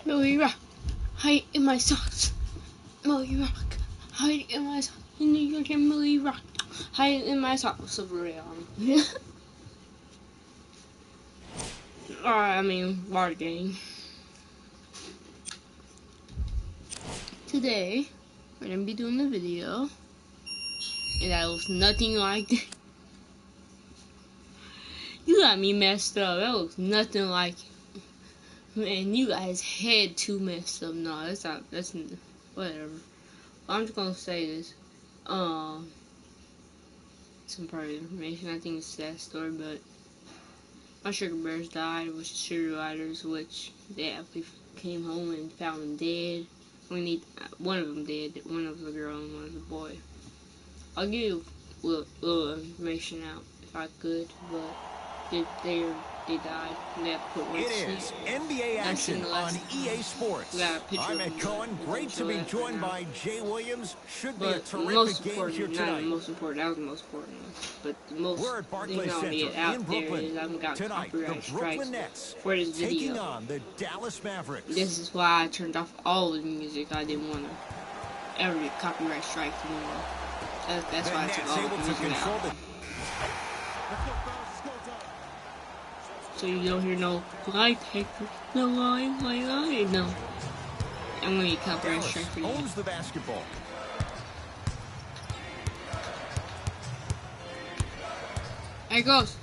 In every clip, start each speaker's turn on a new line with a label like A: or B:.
A: Millie Rock, hide in my socks. Millie Rock, hide in my socks. In New York and Millie Rock, hide in my socks. I mean, water game. Today, we're gonna be doing a video, and that looks nothing like that. You got me messed up. That looks nothing like it. Man, you guys had too messed up. No, that's not. That's whatever. I'm just gonna say this. Some private information. I think it's a sad story, but my sugar bears died with sugar gliders, which they actually came home and found them dead. One of them dead. One was a girl and one was a boy. I'll give you a little information out if I could, but they died. And they have to put
B: it is NBA action on EA Sports. I'm Ed Cohen. Great to be joined by Jay Williams. Should be a terrific game here tonight.
A: Not the most important. That was the most important one. But the most
B: We're at Barclays
A: thing I want to get out there is I haven't got
B: tonight,
A: copyright
B: the Brooklyn
A: strikes
B: Nets
A: for this video.
B: taking on the Dallas Mavericks.
A: This is why I turned off all the music. I didn't want to ever get copyright strikes anymore. That's why I took all the music out. So you don't hear no light hacker, no light, no. I'm gonna get copyright strike for you.
B: Owns the basketball.
A: There it goes.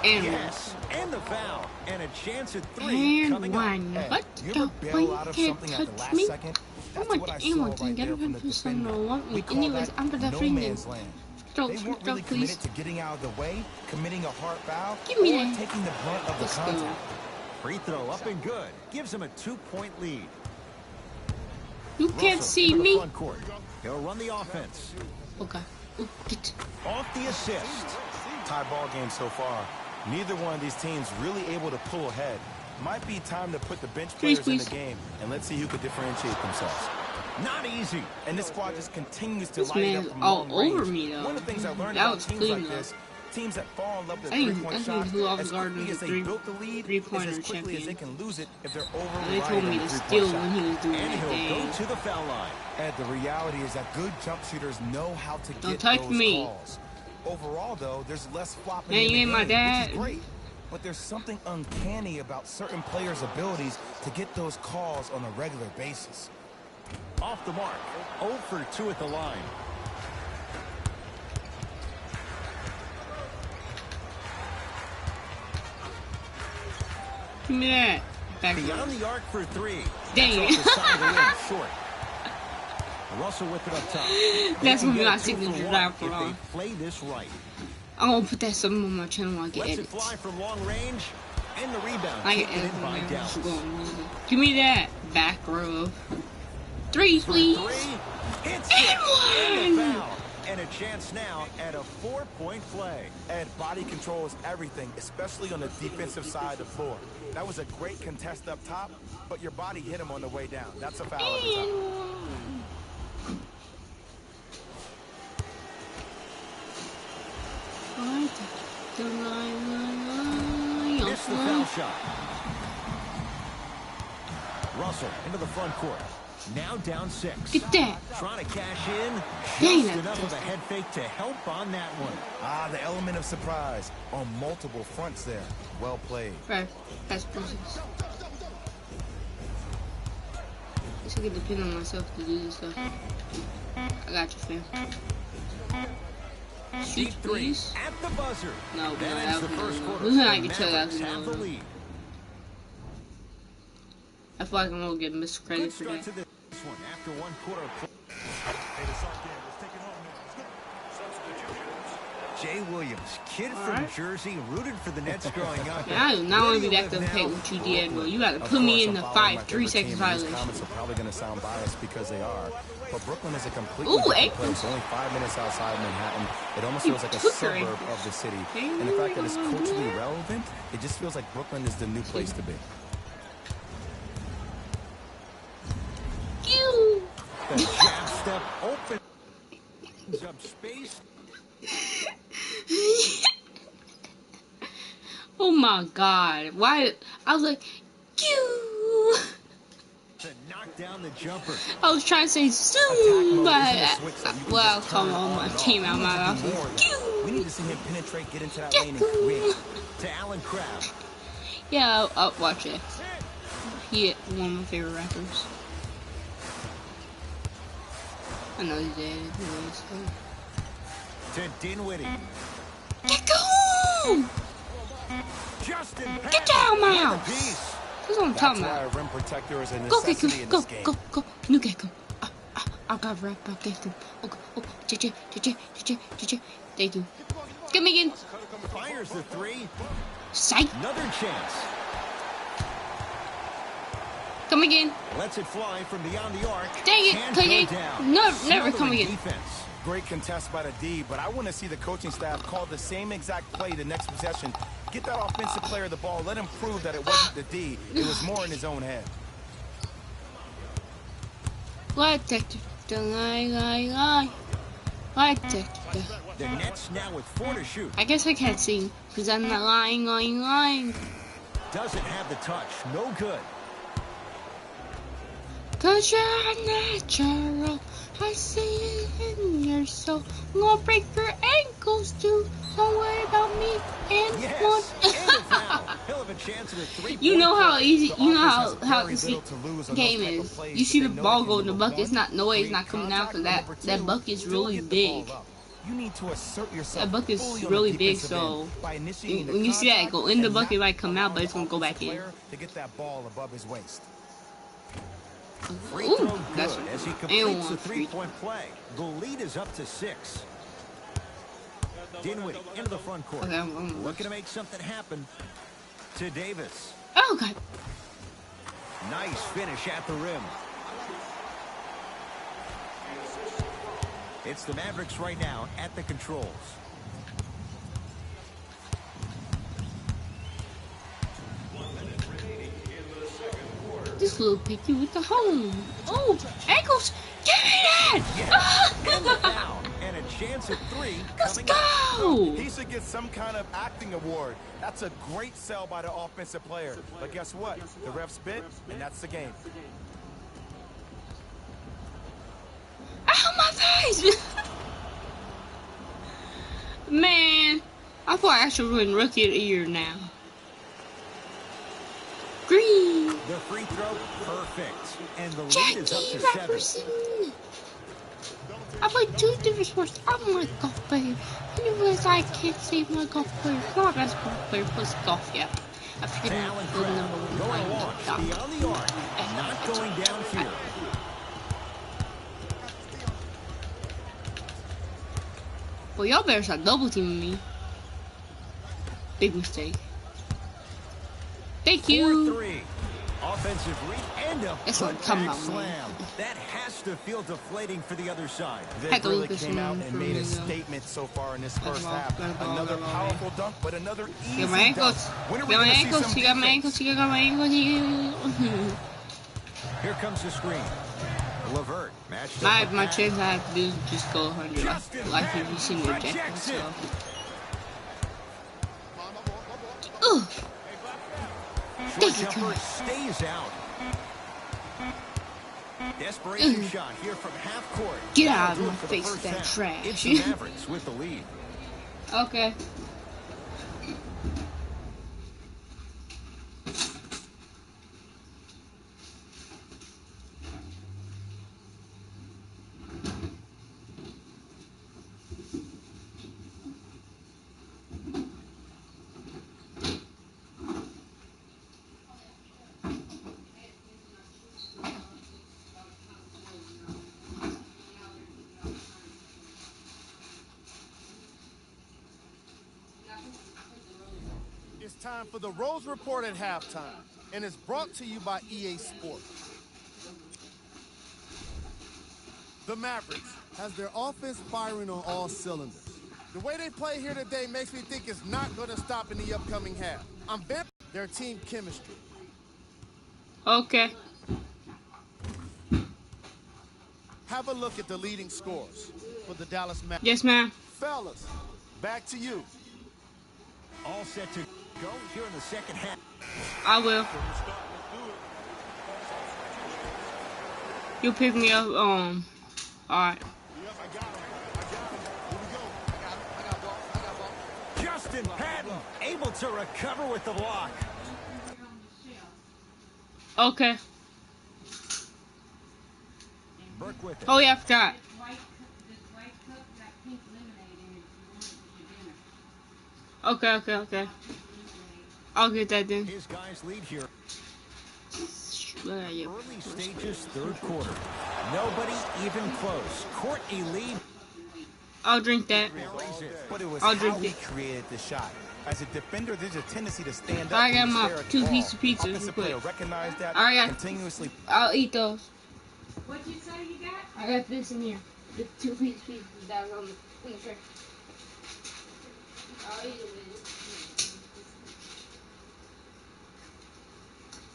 A: And
B: yes, and the foul, and a chance at three
A: and
B: coming
A: one.
B: up.
A: What the fuck? You can't touch me. I want the ammo thing. Get him for someone to want me. Anyways, I'm gonna freaking throw,
C: they weren't really committed to getting out of the way, committing a hard foul,
A: Give me
C: or
A: that.
C: taking the brunt of the contact.
B: Free throw up and good. Gives him a 2-point lead.
A: You can't see me.
B: Front court. He'll run the offense.
A: Okay. Ooh, get.
B: Off the assist.
C: Tie ball game so far. Neither one of these teams really able to pull ahead. Might be time to put the bench players in the game, and let's see who could differentiate themselves.
B: Not easy.
C: And this squad just continues to
A: This
C: light
A: man
C: up
A: is
C: from
A: all
C: long
A: over
C: range.
A: me though.
C: One of the things I learned
A: That
C: about
A: was
C: teams
A: clean
C: like
A: though.
C: this, teams that fall in love with
A: I think
C: three-point shots,
A: who off
C: as
A: guard
C: quickly
A: was
C: as
A: the
C: they built the lead, is
A: three-pointer
C: as quickly as they
A: champion.
C: can lose it if they're over
A: And they told me to steal when he was doing
B: And
A: that
B: he'll go
A: thing.
B: to the foul line.
C: And the reality is that good jump shooters know how to
A: Don't
C: get
A: touch
C: those
A: me.
C: calls. Overall, though, there's less flopping
A: Man,
C: in
A: you
C: the
A: ain't my
C: game,
A: dad.
C: which is great. But there's something uncanny about certain players' abilities to get those calls on a regular basis.
B: Off the mark. 0 for 2 at the line.
A: Give me that. Back
B: Beyond the arc for 3.
A: Dang
B: That's
A: it.
B: off the side of the rim, short. Russell with it up top.
A: That's
B: They
A: gonna be
B: can
A: my
B: get a 2
A: signature
B: for
A: drive for
B: 1
A: long.
B: if they play this right.
A: I'm gonna put that something on my channel while I get
B: Lets it
A: edits.
B: fly from long range. And the rebound.
A: I get
B: taken
A: edits
B: in by
A: on there. Just
B: Dallas.
A: going. Give me that. Back row. 3, please.
B: 3. Hits
A: And
B: it. And
A: one.
B: a foul. And a chance now at a 4-point play.
C: And body control is everything, especially on the defensive side of the floor. That was a great contest up top, but your body hit him on the way down. That's a foul every time.
B: Missed the foul shot. Russell into the front court. Now down 6.
A: Get that.
B: Trying to cash in.
A: Dang,
B: Just
A: that
B: enough of a
A: just-
B: head fake to help on that one.
C: Ah, the element of surprise on multiple fronts there. Well played.
A: Right. That's process. I should get depend on myself to do this stuff. I got you, fam. Shoot,
B: Deep 3
A: please.
B: at the buzzer.
A: No,
B: That
A: no,
B: ends the
A: that
B: first
A: was
B: quarter.
A: I can tell that
B: Mavericks
A: was
B: have the
A: no.
B: lead.
A: I feel like I'm gonna get miscredited
B: Good
A: for
B: start
A: that.
B: to this one after 1 quarter of play. Jay Williams, kid from
A: Alright.
B: Jersey, rooted for the Nets growing up.
A: Man, I do not want to be
B: Where
A: that
B: do you live
A: pay
B: now?
A: what you did, bro. You got to
C: Of
A: put me
C: course,
A: in
C: I'm
A: the
C: following my
A: 3
C: favorite
A: seconds
C: team, and
A: violation.
C: These comments are probably going to sound biased because they are. But Brooklyn is a completely
A: Ooh,
C: different
A: ankles.
C: place. Only 5 minutes outside Manhattan. It almost
A: You
C: feels like a
A: took your
C: suburb
A: ankles.
C: of the city.
A: Hey,
C: And the fact that it's
A: you wanna do
C: culturally
A: that?
C: relevant, it just feels like Brooklyn is the new place to be.
A: You.
B: The jab step opens up space.
A: Oh my God! Why? I was like, you.
B: To knock down the jumper.
A: I was trying to say
C: Attack
A: soon,
C: mode
A: but
C: isn't a switch that you can
A: well,
C: just
A: come
C: turn
A: on, my
C: and off.
A: came out
C: We
A: my
C: need to
A: mouth.
C: do more of that. We need to see him penetrate, get into that lane, and create.
B: To Allen Crabbe.
A: Yeah, I'll watch it. He one of my favorite rappers. I know he's dead.
B: To Dinwiddie.
A: Get go!
B: Justin
A: Get down,
B: Patton.
A: Miles!
B: Piece.
A: That's what I'm
C: That's
A: talking
C: why
A: about.
C: a rim protector is a
A: Go, get
C: necessity
A: him.
C: in
A: Go,
C: this game.
A: go. You get him. I got rap. I get him. Oh, JJ. Thank you. Get me again.
B: Fires the 3.
A: Psych.
B: Another chance.
A: Come again.
B: Lets it fly from beyond the arc.
A: Dang it,
B: Can't
A: KJ.
B: go down.
A: No, never come
B: Smothering
A: again.
B: Defense.
C: Great contest by the D, but I want to see the coaching staff call the same exact play the next possession. Get that offensive player the ball. Let him prove that it wasn't the D. It was more in his own head.
A: What detective? The lie. What detective?
B: The Nets now with 4 to shoot.
A: I guess I can't sing because I'm not lying.
B: Doesn't have the touch. No good.
A: Cause you're natural. I see it in your soul. I'm gonna break your ankles too. Don't worry about me and
B: Yes.
A: one.
B: And a foul. He'll have a chance at a 3-point
A: You know how
B: play.
A: easy,
C: The
A: you know
C: offense has
A: how
C: very
A: this
C: little to lose on
A: game
C: those type of
A: is.
C: plays,
A: You see
C: but
A: the
C: they know
A: ball
C: they
A: go
C: can
A: in the
C: number
A: bucket. It's
C: one,
A: not noise. It's
C: create
A: not coming out because
C: contact,
A: that
C: number
A: bucket
C: two,
A: is
C: still
A: really
C: get the ball
A: big.
C: up. You need to assert yourself
A: That bucket's
C: fully on
A: really
C: the
A: big,
C: defensive
A: so
C: end by initiating the
A: when you see that
C: contact
A: go in the
C: and
A: bucket, it
C: not
A: might come out, but
C: allowing
A: it's gonna go
C: the
A: back in.
C: player to get that ball above his waist.
B: Free
A: Ooh,
B: throw
A: that's
B: good as he
A: I don't
B: completes the
A: want free
B: 3-point play. The lead is up to 6. Dinwiddie into the front court.
A: Okay, I'm
B: looking to make something happen to Davis.
A: Oh, God.
B: Nice finish at the rim. It's the Mavericks right now at the controls.
A: This little picky with the home. Oh, ankles. Give me that.
B: Yes. And the foul. And a chance at 3
A: Let's
B: coming
A: go.
C: He should get some kind of acting award. That's a great sell by the offensive player. But guess what? The refs bit, and that's the game.
A: Ow, my face. Man, I thought I should win Rookie of the Year now. Green.
B: The free throw, perfect. And the lead
A: Jackie
B: is up to 7.
A: Jefferson. I played 2 different sports. I'm a golf player. Anyways, I can't save my golf player. I'm not a basketball player plus golf yet. I figured out
B: Talent
A: the
B: crowd
A: number 1
B: going
A: playing
B: long beyond the arc. Not going down here.
A: Well, y'all better start double teaming me. Big mistake. Thank you.
B: 4-3. Offensive read and a
A: That's what I'm talking
B: putback
A: about, man.
B: slam. That has to feel deflating for the other side.
C: They
A: Had to
C: really
A: look at
C: came out
A: some
C: and
A: for
C: made
A: me,
C: a
A: though.
C: statement so far in this first
A: ball,
C: half.
A: good ball,
C: Another
A: good ball,
C: powerful dunk, but another easy
A: Get my
C: dunk.
A: ankles.
C: When are we
A: Get my
C: gonna see
A: ankles.
C: some
A: You got my
C: defense?
A: ankles. You got my ankles.
B: Here comes the screen. LeVert matched
A: My
B: up with
A: chance I have to do is just go 100. Like if you see me reject
B: Rejects it.
A: myself. Ugh.
B: Short jumper stays out. Desperation shot here from half court.
A: Get out of
B: That'll do
A: my
B: it for the
A: face,
B: first
A: that
B: half.
A: trash.
B: It's the Mavericks with the lead.
A: Okay.
D: It's time for the Rose Report at halftime, and it's brought to you by EA Sports. The Mavericks has their offense firing on all cylinders. The way they play here today makes me think it's not going to stop in the upcoming half. I'm betting their team chemistry.
A: Okay.
D: Have a look at the leading scores for the Dallas Mavericks.
A: Yes, ma'am.
D: Fellas, back to you.
B: All set to go here in the second half.
A: I will. You pick me up. All right.
B: Justin Patton able to recover with the block.
A: Okay.
B: Burke with it.
A: Oh yeah, I forgot. Okay. I'll get that then.
B: His guys lead here.
A: Yeah.
B: Early stages, third quarter. Nobody even close. Courtney Lee.
A: I'll drink that.
C: But it was
A: I'll
C: how
A: drink
C: he
A: it.
C: created the shot. As a defender, there's a tendency to stand up.
A: I got
C: when you
A: my
C: stare at the
A: 2
C: ball.
A: pieces of pizza real
C: Offensive
A: quick.
C: player recognized that,
A: I got-
C: continuously.
A: I'll eat those.
E: What'd you say you got?
A: I got this in here. The 2 pieces pizza that was on the tray. I'll eat it.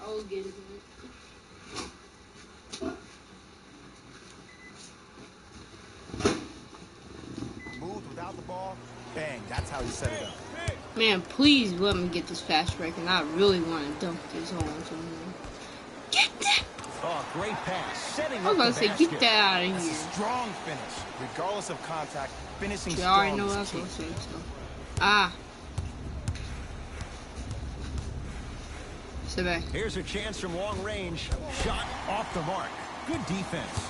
A: I'll get it.
C: Moved without the ball. Bang. That's how he set it up.
A: Man, please let me get this fast break, and I really want to dunk this on someone. Get that!
B: Oh, great pass. Setting
A: I was
B: up
A: about
B: the
A: to say,
B: basket.
A: get that out of
C: That's a
A: here.
C: strong finish. Regardless of contact, finishing
A: You
C: strong
A: already know what I
C: is
A: was
C: key.
A: going to say, so. Ah. Sit back.
B: Here's a chance from long range. Shot off the mark. Good defense.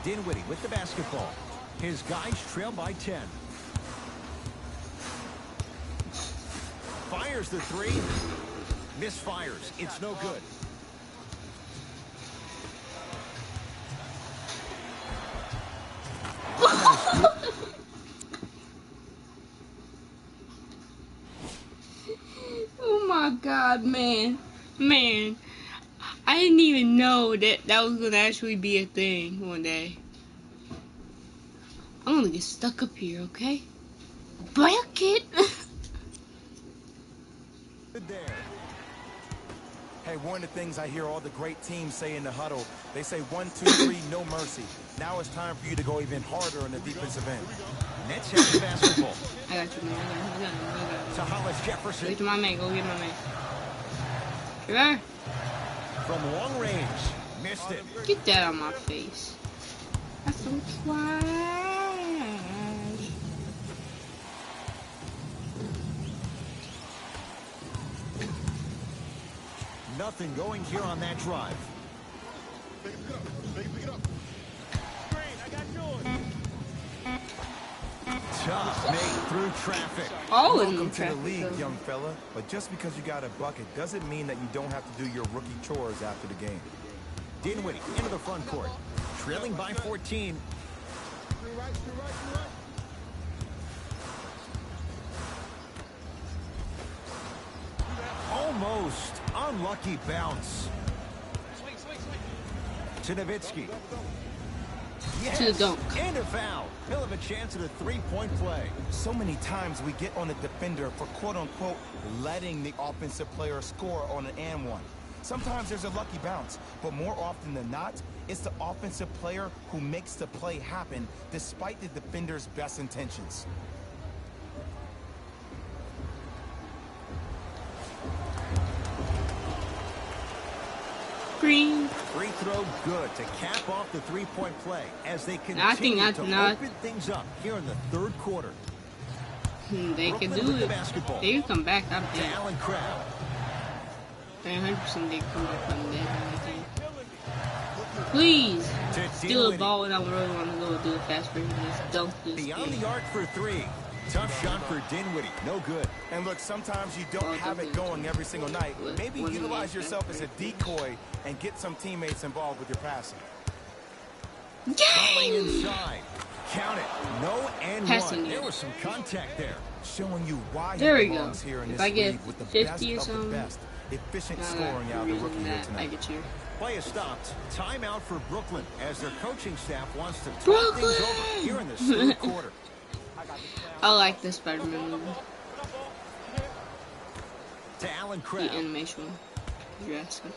B: Dinwiddie with the basketball. His guys trail by 10. Fires the 3. Misfires. It's no good.
A: God, man. I didn't even know that was gonna actually be a thing one day. I'm gonna get stuck up here, okay? Break it!
C: Hey, one of the things I hear all the great teams say in the huddle, they say 1, 2, 3, no mercy. Now it's time for you to go even harder on the defensive end.
B: Nets have the basketball.
A: I got you, man. I got him.
B: To Hollis Jefferson.
A: Get to my man. Go get my man. Sure.
B: From long range. Missed it.
A: Get that on my face. That's so trash.
B: Nothing going here on that drive. Tough made through traffic.
A: All in
C: Welcome to the
A: traffic,
C: league,
A: though.
C: young fella. But just because you got a bucket doesn't mean that you don't have to do your rookie chores after the game.
B: Dinwiddie into the front court. Trailing by 14. Almost unlucky bounce. To Nowitzki. Yes,
A: To the dunk.
B: And a foul. He'll have a chance at a three-point play.
C: So many times we get on the defender for quote-unquote letting the offensive player score on an and one. Sometimes there's a lucky bounce, but more often than not, it's the offensive player who makes the play happen despite the defender's best intentions.
A: Green.
B: Free throw good to cap off the three-point play as they continue to open things up here in the third quarter.
A: They can
B: Brooklyn
A: do
B: with the
A: it.
B: basketball.
A: They can come back. I'm
B: To
A: dead.
B: Allen Crabbe.
A: 100% they can come back from dead. Please.
B: To
A: Steal a
B: Dinwiddie.
A: ball and I really want to go do a fast break and just dunk this
B: Beyond
A: thing.
B: the arc for three. Tough shot for Dinwiddie. No good.
C: And look, sometimes you don't have it going every single night. Maybe utilize yourself as a decoy and get some teammates involved with your passing.
B: Falling
A: Game!
B: inside. Count it. No and
A: Passing
B: one.
A: it.
B: There was some contact there.
C: Showing you why
A: There
C: he
A: we go.
C: belongs here in
A: If
C: this
A: I get
C: league with the
A: 50 or
C: best of the
A: something,
C: best. Efficient
A: Now
C: scoring
A: that
C: out of the
A: reason
C: rookie here
A: that I
C: tonight.
A: get you.
B: Play is stopped. Timeout for Brooklyn as their coaching staff wants to talk
A: Brooklyn!
B: things over here in the third quarter.
A: I like the Spider-Man movie.
B: To Allen
A: The
B: Crabbe.
A: animation one. If you're asking.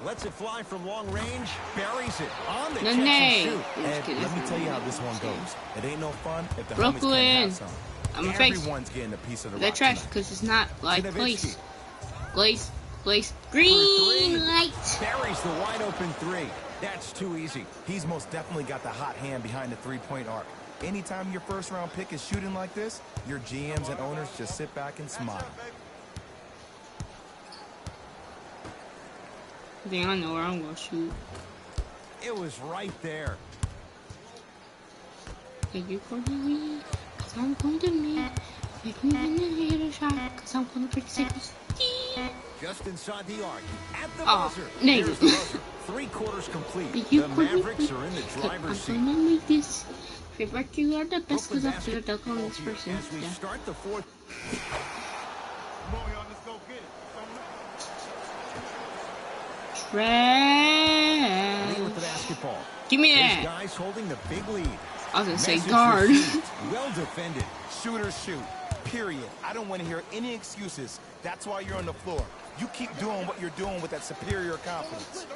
B: Lets it fly from long range. Buries it on the
A: No,
B: catch and
A: nay.
B: shoot.
C: Ed, let me tell you how this one goes. It ain't no fun if the homies
A: Brooklyn.
C: can't have some.
A: I'm a face.
C: Everyone's getting a piece of the
A: That
C: rock
A: trash
C: tonight.
A: because it's not like
B: Nowitzki.
A: place.
B: three.
A: Green light.
B: Buries the wide open three. That's too easy.
C: He's most definitely got the hot hand behind the three-point arc. Anytime your first-round pick is shooting like this, your GMs and owners just sit back and smile.
A: I think I know where I'm gonna shoot.
B: It was right there.
A: Take you for me, cause I'm going to me. Make me when you hit a shot, cause I'm gonna break seconds.
B: Just inside the arc. At the
A: Aw,
B: buzzer.
A: negative.
B: Here's the buzzer. 3 quarters complete.
A: You
B: The Mavericks are in the driver's seat.
A: I'm gonna make this. Favorite, you are the best
B: Brooklyn
A: cause I feel duck on this person.
B: as we
A: Yeah.
B: start the fourth.
A: Trash.
B: Lee with the basketball.
A: Give me
B: His
A: that.
B: guys holding the big lead.
A: I was gonna say
B: Message
A: guard.
B: received. Well defended.
C: Shooters shoot. Period. I don't want to hear any excuses. That's why you're on the floor. You keep doing what you're doing with that superior confidence.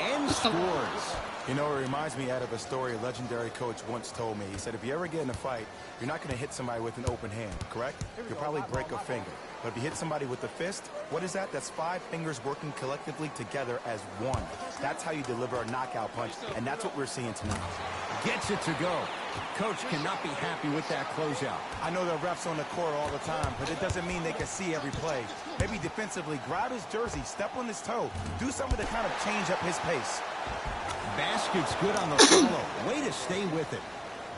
B: And scores.
C: You know, it reminds me out of a story a legendary coach once told me. He said, if you ever get in a fight, you're not going to hit somebody with an open hand, correct? You'll probably break a finger. But if you hit somebody with a fist, what is that? That's 5 fingers working collectively together as one. That's how you deliver a knockout punch, and that's what we're seeing tonight.
B: Gets it to go. Coach cannot be happy with that closeout.
C: I know the refs on the court all the time, but it doesn't mean they can see every play. Maybe defensively, grab his jersey, step on his toe, do something to kind of change up his pace.
B: Basket's good on the follow. Way to stay with it.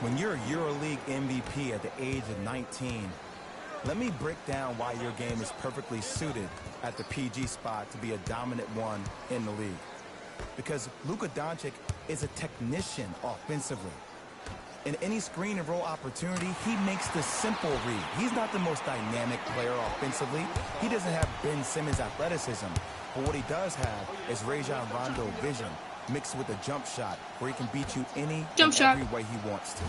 C: When you're a EuroLeague MVP at the age of 19, let me break down why your game is perfectly suited at the PG spot to be a dominant one in the league. Because Luka Doncic is a technician offensively. In any screen and roll opportunity, he makes the simple read. He's not the most dynamic player offensively. He doesn't have Ben Simmons' athleticism. But what he does have is Rajon Rondo vision mixed with a jump shot where he can beat you any and every way he wants to.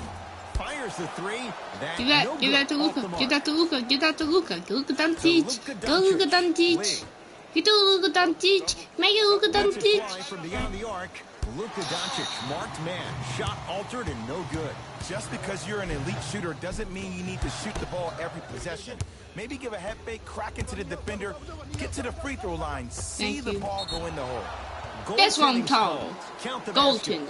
B: Fires the three.
A: Give that to Luka. Give that to Luka. Give that to Luka. Luka Doncic. Go Luka Doncic. Get to Luka Doncic. Make it Luka Doncic.
B: From beyond the arc. Luka Doncic, marked man, shot altered and no good.
C: Just because you're an elite shooter doesn't mean you need to shoot the ball every possession. Maybe give a head fake, crack into the defender, get to the free throw line, see the ball go in the hole.
A: That's what I'm talking. Goaltending.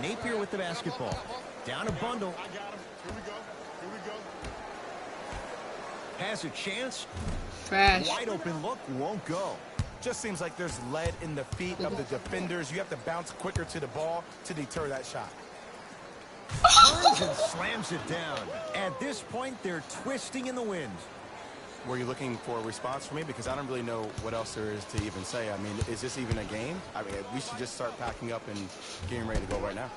B: Napier with the basketball. Down a bundle.
D: I got him. Here we go. Here we go.
B: Has a chance.
A: Trash.
B: Wide open look, won't go.
C: Just seems like there's lead in the feet of the defenders. You have to bounce quicker to the ball to deter that shot.
B: Turns and slams it down. At this point, they're twisting in the wind.
C: Were you looking for a response from me? Because I don't really know what else there is to even say. I mean, is this even a game? I mean, we should just start packing up and getting ready to go right now.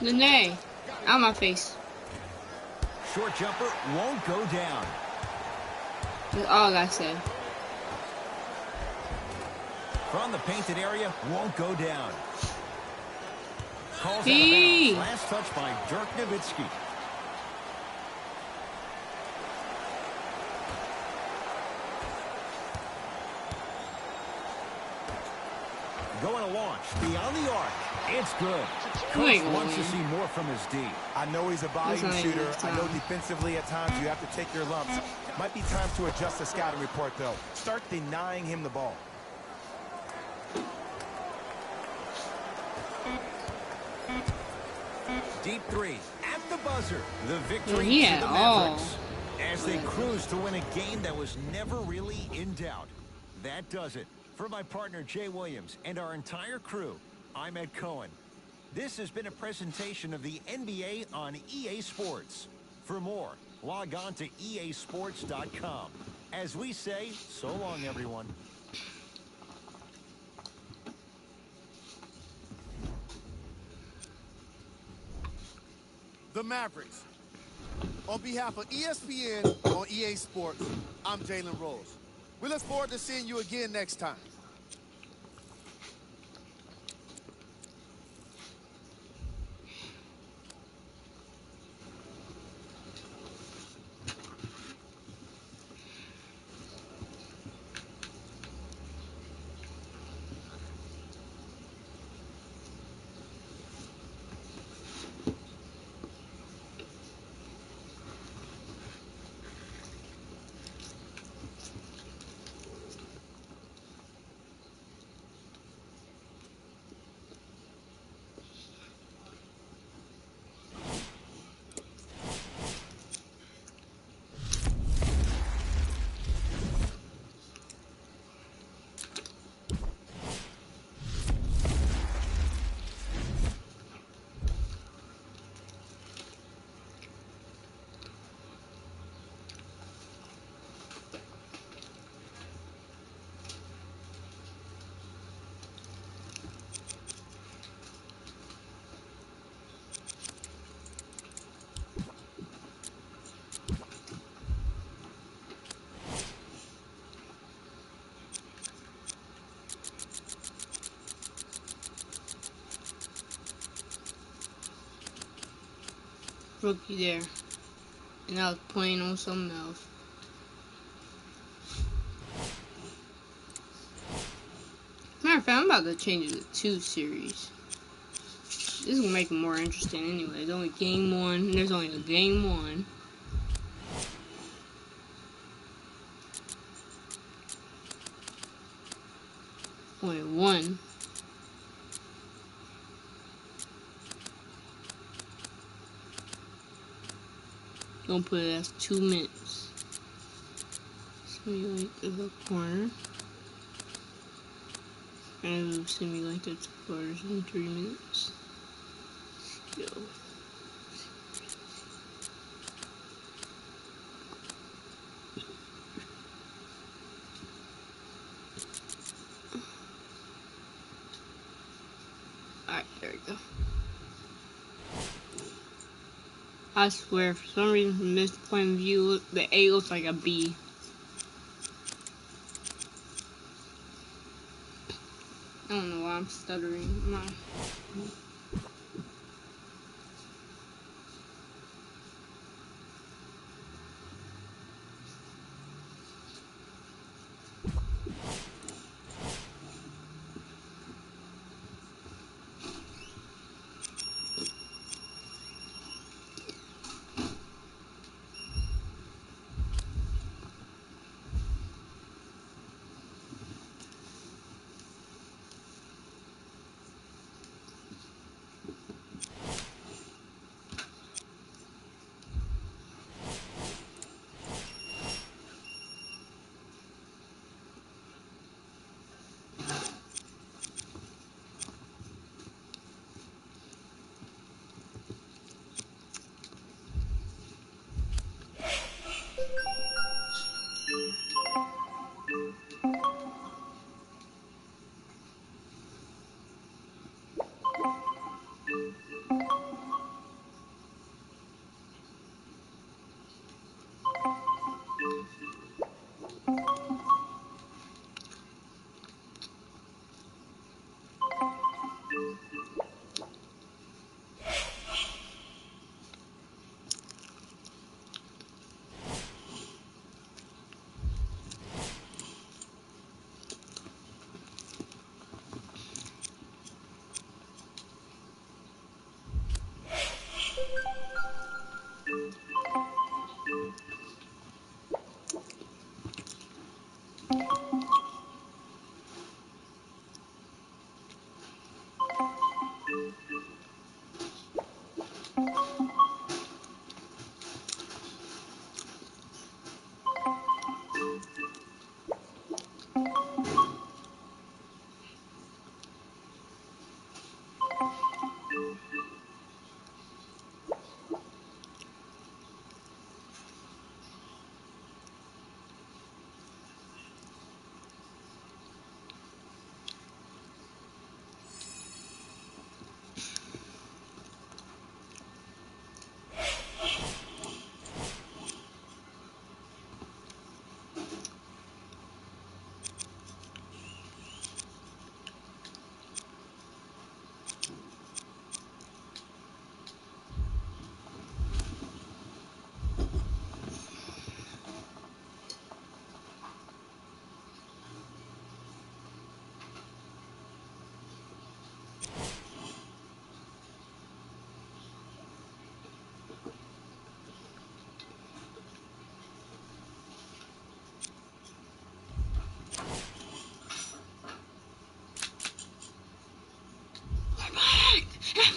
A: Nene, out of my face.
B: Short jumper won't go down.
A: That's all I said.
B: From the painted area, won't go down. Calls out of
A: Hey.
B: bounds. Last touch by Dirk Nowitzki. Going to launch beyond the arc. It's good. Coach wants to see more from his D.
C: I know he's a volume shooter. I know defensively at times you have to take your lumps. Might be time to adjust the scouting report, though. Start denying him the ball.
B: Deep three at the buzzer. The victory
A: Yeah,
B: to the Mavericks. As they cruise to win a game that was never really in doubt. That does it. For my partner Jay Williams and our entire crew, I'm Ed Cohen. This has been a presentation of the NBA on EA Sports. For more, log on to easports.com. As we say, so long, everyone.
D: The Mavericks. On behalf of ESPN on EA Sports, I'm Jalen Rose. We look forward to seeing you again next time.
A: Rookie there. And I was playing on something else. Matter of fact, I'm about to change it to 2 series. This is gonna make it more interesting anyway. There's only game 1. There's only a game 1. Only 1. Gonna put it as 2 minutes. Simulate the hook corner. And simulate the 2 quarters in 3 minutes. Let's go. I swear, for some reason, from this point of view, the A looks like a B. I don't know why I'm stuttering. I'm not.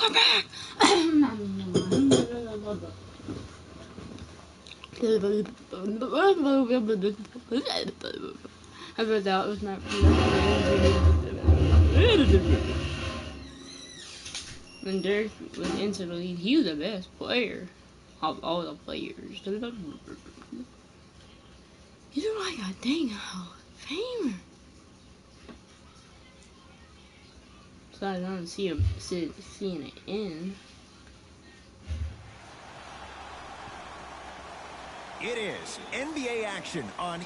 A: We're back! I thought that was not. When Dirk was into the league, he was the best player of all the players. He's like a dang Hall of Famer. So I don't see him seeing it in.
B: It is NBA action on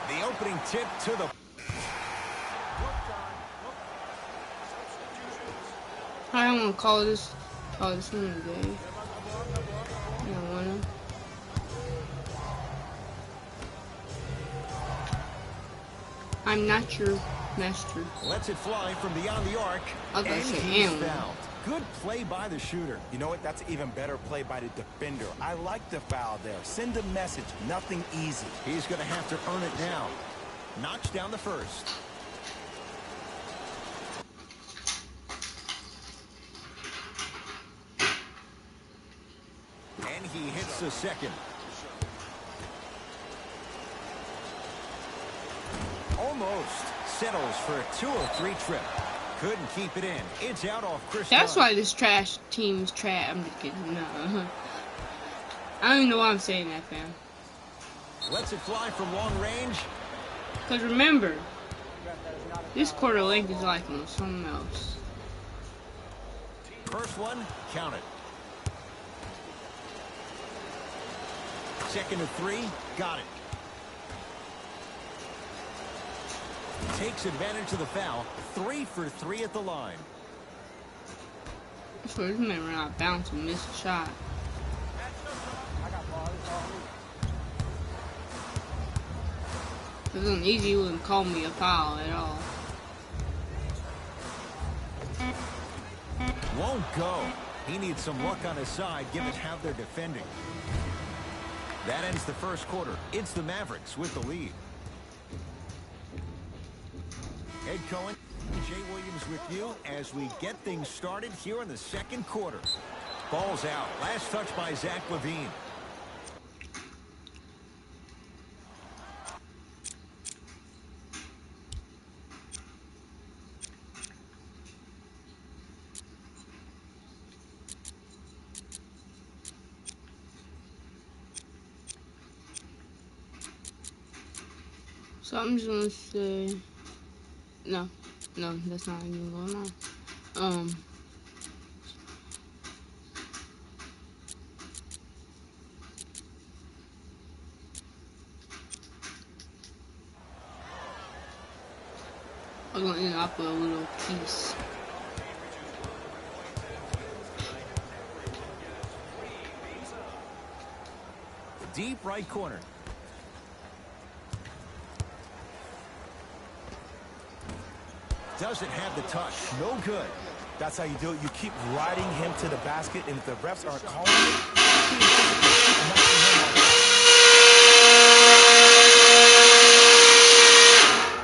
B: the opening tip to the...
A: I don't want to call this one today. I don't want to. I'm not your master.
B: Lets it fly from beyond the arc.
A: I was gonna
B: And
A: say,
B: he's
A: and.
B: fouled. Good play by the shooter.
C: You know what? That's even better play by the defender. I like the foul there. Send a message. Nothing easy.
B: He's going to have to earn it now. Knocks down the first. And he hits the second. Almost settles for a 2-3 trip. Couldn't keep it in. It's out off Chris.
A: That's why this trash team's trash. I'm just kidding. No. I don't even know why I'm saying that, fam.
B: Lets it fly from long range.
A: Because remember, this quarter length is like on something else.
B: First one, count it. Second and 3, got it. Takes advantage of the foul. 3 for 3 at the line.
A: So this man ran out of bounds and missed a shot. If it wasn't easy, he wouldn't call me a foul at all.
B: Won't go. He needs some luck on his side, given how they're defending. That ends the first quarter. It's the Mavericks with the lead. Ed Cohen, Jay Williams with you as we get things started here in the second quarter. Ball's out. Last touch by Zach LaVine.
A: So I'm just gonna say, no, that's not even going on. I'm gonna end up with a little piece.
B: Deep right corner. Doesn't have the touch. No good.
C: That's how you do it. You keep riding him to the basket, and if the refs aren't calling it, keep knocking him off.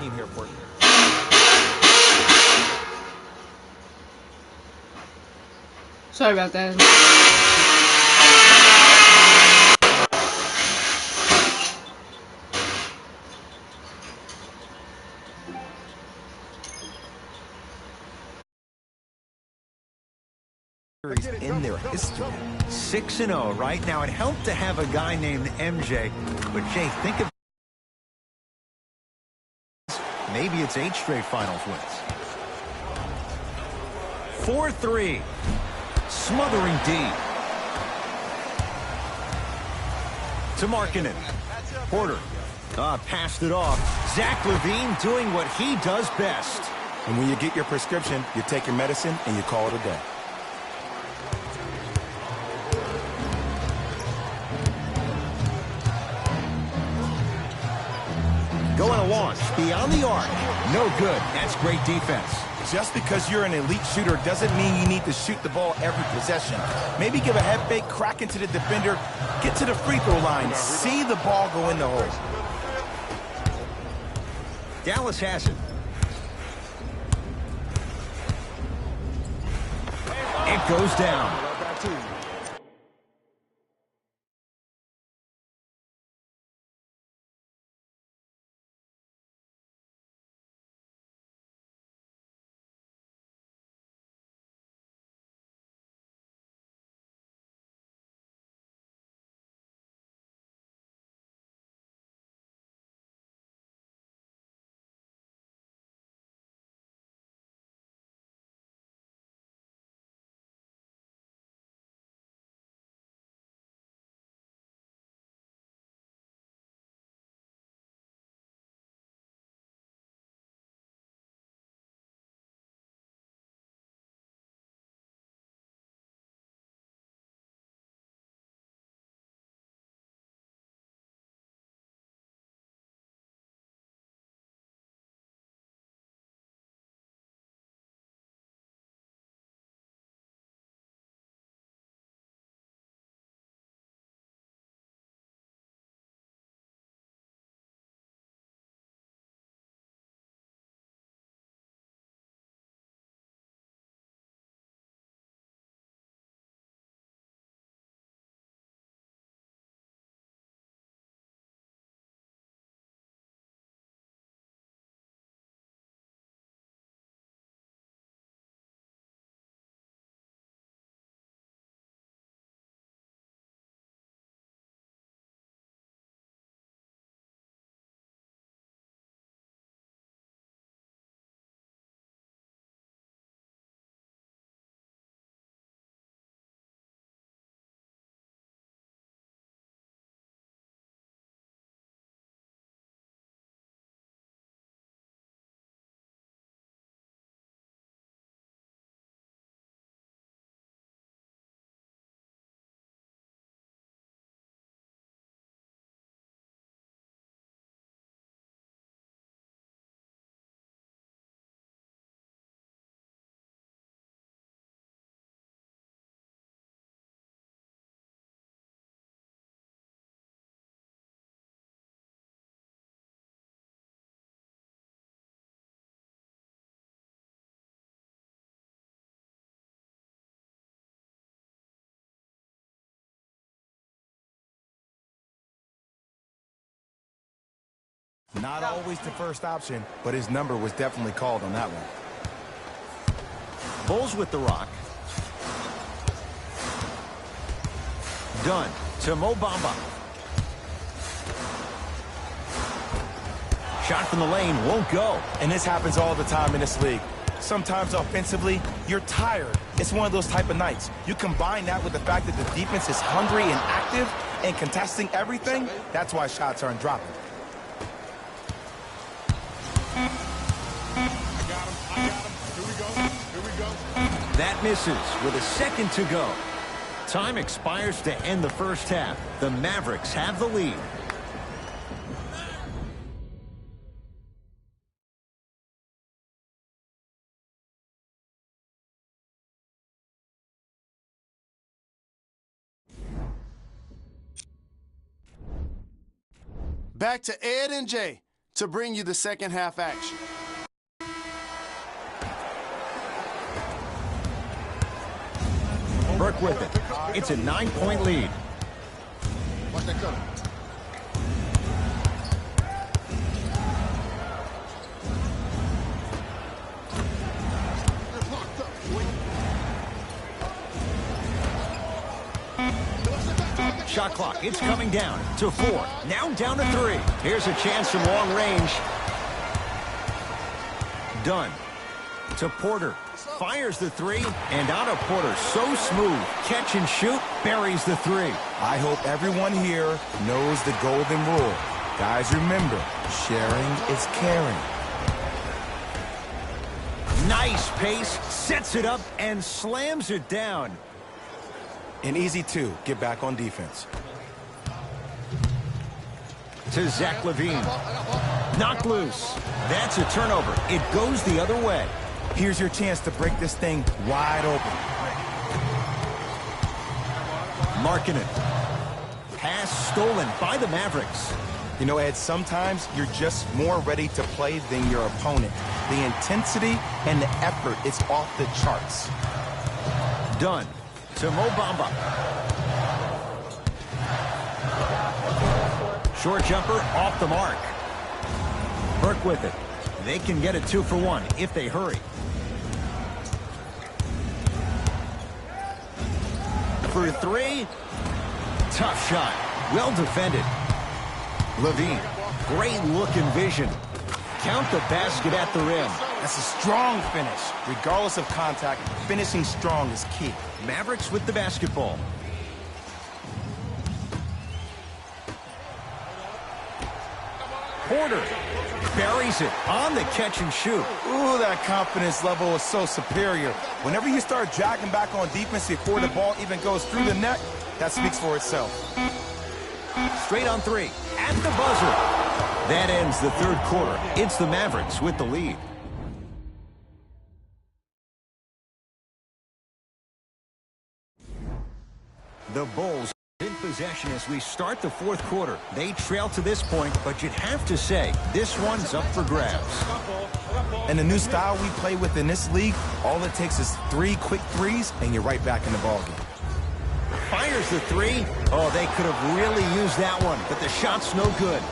C: Team here, Portland.
A: Sorry about that.
C: In their history.
B: 6-0 right now. It helped to have a guy named MJ. But Jay, think of maybe it's 8 straight finals wins. 4-3. Smothering D. To Markkanen. Porter. Passed it off. Zach LaVine doing what he does best.
C: And when you get your prescription, you take your medicine and you call it a day.
B: Going to launch beyond the arc. No good. That's great defense.
C: Just because you're an elite shooter doesn't mean you need to shoot the ball every possession. Maybe give a head fake, crack into the defender, get to the free throw line, see the ball go in the hole.
B: Dallas has it. It goes down.
C: Not always the first option, but his number was definitely called on that one.
B: Bulls with the rock. Dunn to Mo Bamba. Shot from the lane won't go.
C: And this happens all the time in this league. Sometimes offensively, you're tired. It's one of those type of nights. You combine that with the fact that the defense is hungry and active and contesting everything, that's why shots aren't dropping.
D: I got him. Here we go.
B: That misses with a second to go. Time expires to end the first half. The Mavericks have the lead.
D: Back to Ed and Jay to bring you the second half action.
B: Burke with it. It's a 9-point lead.
D: Watch that cover.
B: Shot clock, it's coming down to 4. Now down to 3. Here's a chance from long range. Dunn to Porter. Fires the 3, and out of Porter. So smooth. Catch and shoot. Buries the 3.
C: I hope everyone here knows the golden rule. Guys, remember, sharing is caring.
B: Nice pace. Sets it up and slams it down.
C: An easy 2. Get back on defense.
B: To Zach LaVine. Knocked loose. That's a turnover. It goes the other way.
C: Here's your chance to break this thing wide open.
B: Markkanen. Pass stolen by the Mavericks.
C: You know, Ed, sometimes you're just more ready to play than your opponent. The intensity and the effort is off the charts.
B: Dunn to Mo Bamba. Short jumper off the mark. Burke with it. They can get a 2 for 1 if they hurry. For 3. Tough shot. Well defended. LaVine. Great look and vision. Count the basket at the rim.
C: That's a strong finish. Regardless of contact, finishing strong is key.
B: Mavericks with the basketball. Porter buries it on the catch and shoot.
C: Ooh, that confidence level is so superior. Whenever you start dragging back on defense before the ball even goes through the net, that speaks for itself.
B: Straight on 3 at the buzzer. That ends the third quarter. It's the Mavericks with the lead. The Bulls in possession as we start the fourth quarter. They trail to this point, but you'd have to say this one's up for grabs.
C: And the new style we play with in this league, all it takes is 3 quick threes, and you're right back in the ballgame.
B: Fires the 3. Oh, they could have really used that one, but the shot's no good.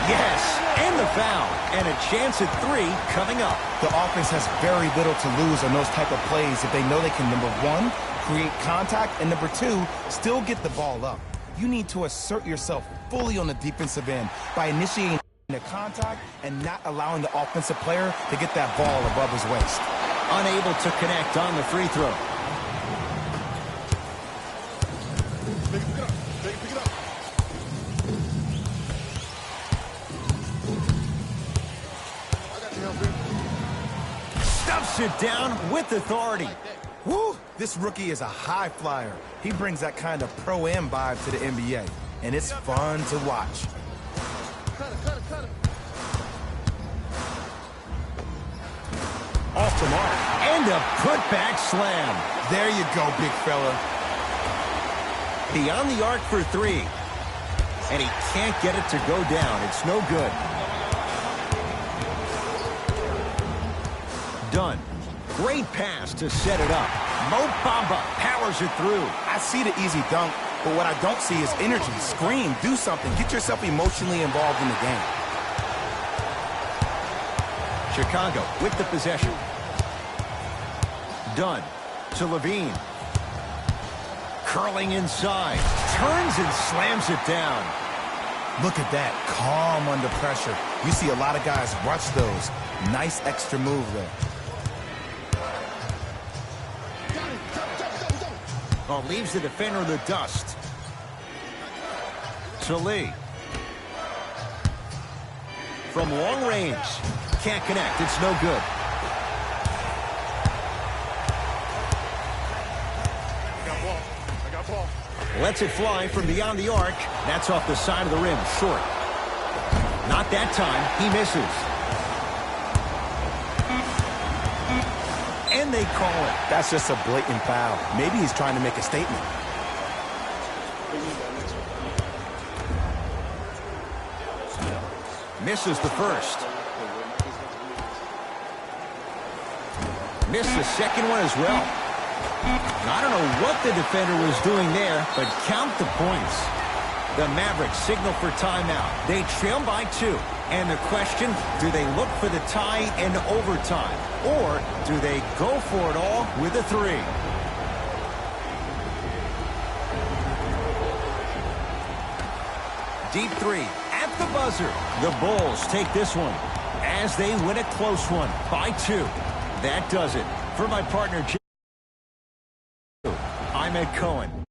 B: Yes, and the foul, and a chance at 3 coming up.
C: The offense has very little to lose on those type of plays if they know they can, number 1, create contact, and number 2, still get the ball up. You need to assert yourself fully on the defensive end by initiating the contact and not allowing the offensive player to get that ball above his waist.
B: Unable to connect on the free throw. Stuffs it down with authority.
C: Woo! This rookie is a high flyer. He brings that kind of pro-am vibe to the NBA, and it's fun to watch.
B: Off the mark, and a putback slam.
C: There you go, big fella.
B: Beyond the arc for 3. And he can't get it to go down. It's no good. Dunn. Great pass to set it up. Mo Bamba powers it through.
C: I see the easy dunk, but what I don't see is energy. Scream, do something. Get yourself emotionally involved in the game.
B: Chicago with the possession. Dunn to Levine. Curling inside. Turns and slams it down.
C: Look at that. Calm under pressure. You see a lot of guys rush those. Nice extra move there.
B: Oh, leaves the defender in the dust. To Lee. From long range. Can't connect. It's no good.
D: I got ball.
B: Lets it fly from beyond the arc. That's off the side of the rim. Short. Not that time. He misses. And they call it.
C: That's just a blatant foul. Maybe he's trying to make a statement.
B: Misses the first. Missed the second one as well. I don't know what the defender was doing there, but count the points. The Mavericks signal for timeout. They trail by 2. And the question, do they look for the tie in overtime? Or do they go for it all with a 3? Deep 3 at the buzzer. The Bulls take this one as they win a close one by 2. That does it. For my partner, I'm Ed Cohen.